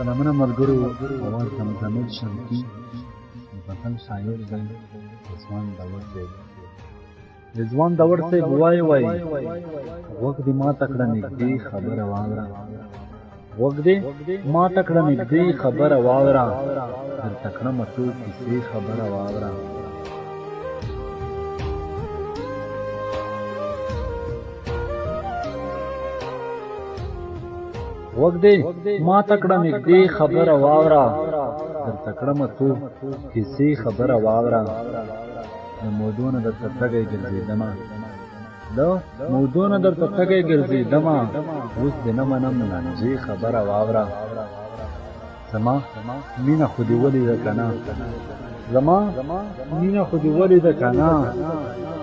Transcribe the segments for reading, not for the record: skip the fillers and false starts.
سلامونه ملګرو اواز د مزمل شمکي وطن شاعر دی رضوان داور دی. رضوان داور صاحب وایي غوږ دې ماته کړه نږدې خبره واوره، غوږ دې ماته کړه نږدې خبره واوره، درته کړمه څو کیسې خبره واوره. غوږ دې ماته کړه نږدې خبره واوره، درته کړمه څو کیسې خبره واوره. د مودونه درته تږی ګرځېدمه، د مودونه درته تږی ګرځېدمه، اوس دې نه منم لانجې خبره واوره. زما مینه خو دې ولیده که نه، زما مینه خو دې ولیده که نه،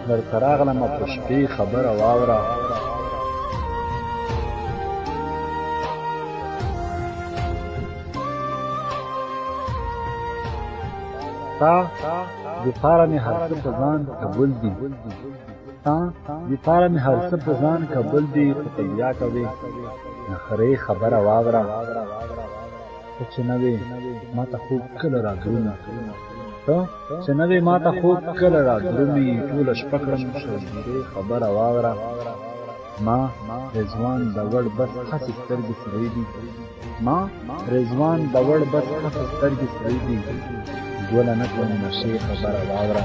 درته راغلمه په شپې خبره واوره. تا د پاره مې هر څه په ځان قبول دي، تا د پاره مې هر څه په ځان قبول دي، خو ته بیا کوې نخرې خبره واوره. ته چې نه وې ما ته خوب کله رادرومي، ته چې نه وې ما ته خوب کله رادرومي، ټوله شپه کړم شوګیرې خبره واوره. ما رضوان داور بس هسې سترګې سرې دي، ما رضوان داور بس هسې سترګې سرې دي، ګوله نه کړم نشې خبره واوره.